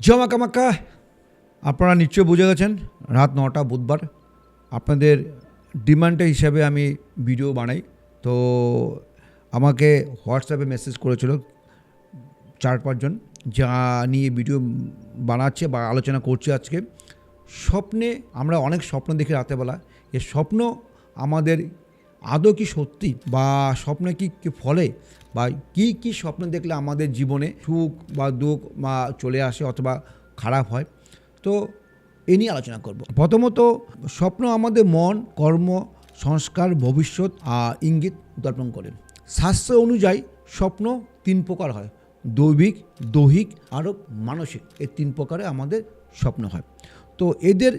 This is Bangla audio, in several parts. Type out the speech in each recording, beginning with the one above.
জমাকামাকা আপনারা নিশ্চয়ই বুঝে গেছেন রাত 9টা বুধবার আপনাদের ডিমান্ডের হিসাবে আমি ভিডিও বানাই। তো আমাকে হোয়াটসঅ্যাপে মেসেজ করেছিল 4-5 জন যা নিয়ে ভিডিও বানাচ্ছে বা আলোচনা করছি। আজকে স্বপ্নে আমরা অনেক স্বপ্ন দেখি রাতেরবেলা, এ স্বপ্ন আমাদের আদৌ কি সত্যি বা স্বপ্নে কি ফলে বা কি স্বপ্ন দেখলে আমাদের জীবনে সুখ বা দুঃখ বা চলে আসে অথবা খারাপ হয়, তো এ নিয়ে আলোচনা করব। প্রথমত স্বপ্ন আমাদের মন, কর্ম, সংস্কার, ভবিষ্যৎ ইঙ্গিত দর্পণ করে। শাস্ত্র অনুযায়ী স্বপ্ন 3 প্রকার হয়: দৈবিক, দৈহিক আর মানসিক। এই 3 প্রকারে আমাদের স্বপ্ন হয়। তো এদের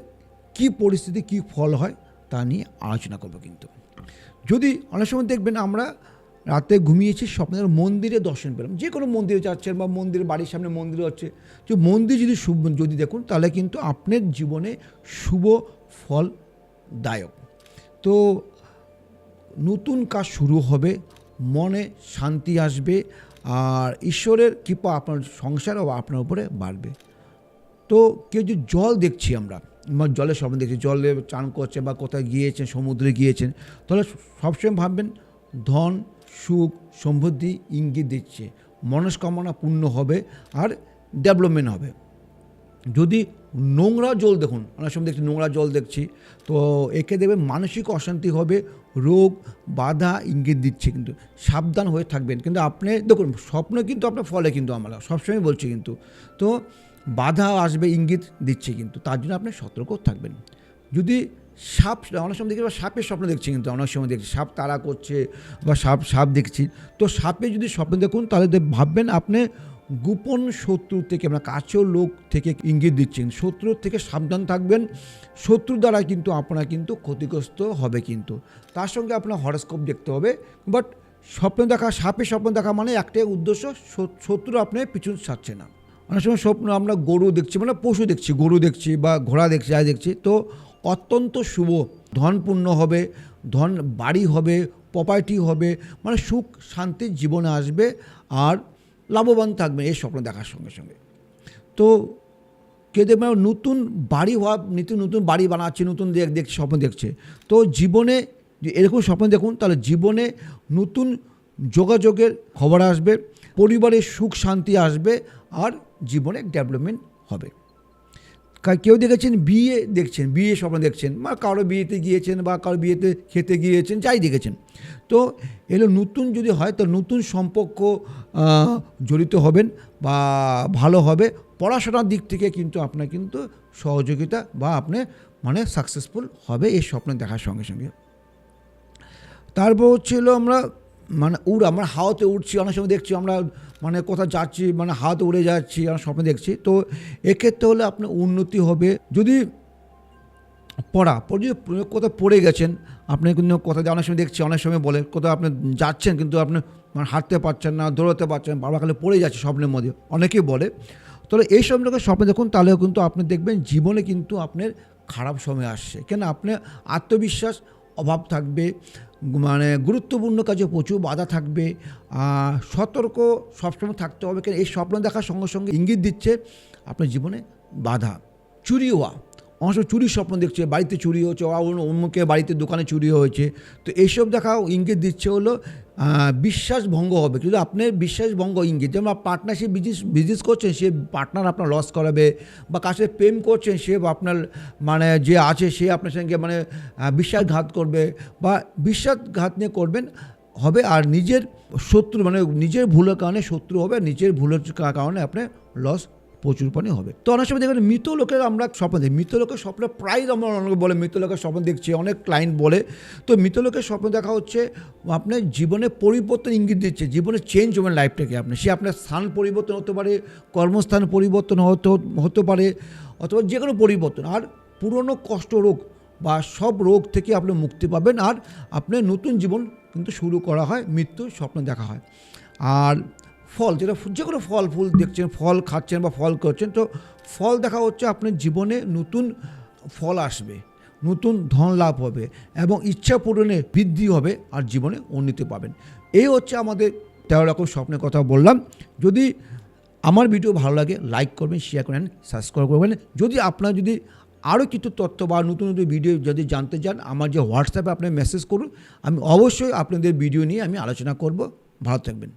কি পরিস্থিতি, কি ফল হয় তা নিয়ে আলোচনা করব। কিন্তু যদি অনেক সময় দেখবেন আমরা রাতে ঘুমিয়েছি, স্বপ্নের মন্দিরে দর্শন পেলাম, যে কোনো মন্দিরে যাচ্ছেন বা মন্দিরের বাড়ির সামনে মন্দির হচ্ছে, যে মন্দির যদি দেখুন তাহলে কিন্তু আপনার জীবনে শুভ ফলদায়ক। তো নতুন কাজ শুরু হবে, মনে শান্তি আসবে আর ঈশ্বরের কৃপা আপনার সংসার ও আপনার উপরে বাড়বে। তো কেউ যদি জল দেখছি, আমরা জলের স্বপ্ন দেখছি, জলে চান করছে বা কোথায় গিয়েছেন, সমুদ্রে গিয়েছেন, তাহলে সবসময় ভাববেন ধন, সুখ, সমৃদ্ধি ইঙ্গিত দিচ্ছে, মনস্কামনা পূর্ণ হবে আর ডেভেলপমেন্ট হবে। যদি নোংরা জল দেখুন, অনেক সময় দেখছি নোংরা জল দেখছি, তো একে দেবে মানসিক অশান্তি হবে, রোগ বাধা ইঙ্গিত দিচ্ছে। কিন্তু সাবধান হয়ে থাকবেন। কিন্তু আপনি দেখুন স্বপ্ন কিন্তু আপনার ফলে কিন্তু আমরা সবসময় বলছি, কিন্তু তো বাধা আসবে ইঙ্গিত দিচ্ছে, কিন্তু তার জন্য আপনি সতর্ক থাকবেন। যদি সাপ, অনেক সময় দেখি সাপের স্বপ্ন দেখছি, কিন্তু অনেক সময় দেখছি সাপ তাড়া করছে বা সাপ দেখছি, তো সাপে যদি স্বপ্ন দেখুন তাহলে ভাববেন আপনি গোপন শত্রু থেকে, আপনার কাছের লোক থেকে ইঙ্গিত দিচ্ছেন। শত্রুর থেকে সাবধান থাকবেন, শত্রু দ্বারা কিন্তু আপনার কিন্তু ক্ষতিগ্রস্ত হবে। কিন্তু তার সঙ্গে আপনার হরস্কোপ দেখতে হবে। বাট স্বপ্ন দেখা, সাপের স্বপ্ন দেখা মানে একটাই উদ্দেশ্য, শত্রু আপনার পিছন ছাড়ছে না। অনেক সময় স্বপ্ন আমরা গরু দেখছি, মানে পশু দেখছি, গরু দেখছি বা ঘোড়া দেখছি, যাই দেখছি, তো অত্যন্ত শুভ, ধনপূর্ণ হবে, ধন বাড়ি হবে, প্রপার্টি হবে, মানে সুখ শান্তির জীবনে আসবে আর লাভবান থাকবে এই স্বপ্ন দেখার সঙ্গে সঙ্গে। তো কেউ দেখবে নতুন বাড়ি হওয়া, নতুন বাড়ি বানাচ্ছে, নতুন দেখছে, স্বপ্ন দেখছে। তো জীবনে এরকম স্বপ্ন দেখুন তাহলে জীবনে নতুন যোগাযোগের খবর আসবে, পরিবারের সুখ শান্তি আসবে আর জীবনে ডেভেলপমেন্ট হবে। কেউ দেখেছেন বিয়ে স্বপ্ন দেখছেন, বা কারো বিয়েতে গিয়েছেন বা কারো বিয়েতে খেতে গিয়েছেন, যাই দেখেছেন, তো এগুলো নতুন যদি হয় তো নতুন সম্পর্ক জড়িত হবেন বা ভালো হবে। পড়াশোনার দিক থেকে কিন্তু আপনার কিন্তু সহযোগিতা বা আপনি মানে সাকসেসফুল হবে এই স্বপ্ন দেখার সঙ্গে সঙ্গে। তারপর হচ্ছিল আমরা আমরা হাওয়াতে উঠছি, অনেক সময় দেখছি আমরা মানে কোথাও যাচ্ছি, মানে হাওয়াতে উড়ে যাচ্ছি, আমরা স্বপ্ন দেখছি। তো এক্ষেত্রে হলে আপনার উন্নতি হবে। যদি যদি কোথাও পড়ে গেছেন, আপনি কিন্তু কোথাও অনেক সময় দেখছি, অনেক সময় বলে কোথাও আপনি যাচ্ছেন কিন্তু আপনি মানে হাঁটতে পারছেন না, দৌড়াতে পারছেন, বারবার খালি পড়ে যাচ্ছে স্বপ্নের মধ্যে, অনেকেই বলে। তাহলে এই সবগুলোকে স্বপ্ন দেখুন, তাহলেও কিন্তু আপনি দেখবেন জীবনে কিন্তু আপনার খারাপ সময় আসছে। কেন আপনার আত্মবিশ্বাস অভাব থাকবে, মানে গুরুত্বপূর্ণ কাজে প্রচুর বাধা থাকবে, সতর্ক সবসময় থাকতে হবে। কেন এই স্বপ্ন দেখার সঙ্গে সঙ্গে ইঙ্গিত দিচ্ছে আপনার জীবনে বাধা। চুরি হওয়া, অনেক চুরির স্বপ্ন দেখছে, বাড়িতে চুরি হচ্ছে, অন্যকে বাড়িতে দোকানে চুরি হয়েছে, তো এইসব দেখাও ইঙ্গিত দিচ্ছে হলো বিশ্বাস ভঙ্গ হবে। কিন্তু আপনার বিশ্বাস ভঙ্গ ইঙ্গিত, যেমন পার্টনারশিপ বিজনেস করছেন, সে পার্টনার আপনার লস করাবে, বা কাছে প্রেম করছেন, সে আপনার মানে যে আছে সে আপনার সঙ্গে মানে বিশ্বাসঘাত করবে বা বিশ্বাসঘাত নিয়ে করবেন হবে। আর নিজের শত্রু মানে নিজের ভুলের কারণে শত্রু হবে, নিজের ভুলের কারণে আপনার লস প্রচুর পরিমাণে হবে। তো অনেক সময় দেখবেন মৃত লোকের আমরা স্বপ্ন দেখি, মৃত লোকের স্বপ্ন প্রায় আমরা অনেকে বলে মৃত লোকের স্বপ্ন দেখছি, অনেক ক্লায়েন্ট বলে। তো মৃত লোকের স্বপ্ন দেখা হচ্ছে আপনার জীবনে পরিবর্তন ইঙ্গিত দিচ্ছে, জীবনে চেঞ্জ হবে লাইফটাকে আপনার, সে আপনার স্থান পরিবর্তন হতে পারে, কর্মস্থান পরিবর্তন হতে পারে, অথবা যে কোনো পরিবর্তন। আর পুরনো কষ্ট রোগ বা সব রোগ থেকে আপনি মুক্তি পাবেন আর আপনার নতুন জীবন কিন্তু শুরু করা হয়, মৃত্যুর স্বপ্ন দেখা হয়। আর ফল, যেটা যে কোনো ফল ফুল দেখছেন, ফল খাচ্ছেন বা ফল করছেন, তো ফল দেখা হচ্ছে আপনার জীবনে নতুন ফল আসবে, নতুন ধন লাভ হবে এবং ইচ্ছা পূরণে বৃদ্ধি হবে আর জীবনে উন্নতি পাবেন। এই হচ্ছে আমাদের 13 রকম স্বপ্নের কথা বললাম। যদি আমার ভিডিও ভালো লাগে লাইক করবেন, শেয়ার করবেন, সাবস্ক্রাইব করবেন। যদি আপনার যদি আরও কিছু তথ্য বা নতুন নতুন ভিডিও যদি জানতে চান, আমার যে হোয়াটসঅ্যাপে আপনি মেসেজ করুন, আমি অবশ্যই আপনাদের ভিডিও নিয়ে আমি আলোচনা করব। ভালো থাকবেন।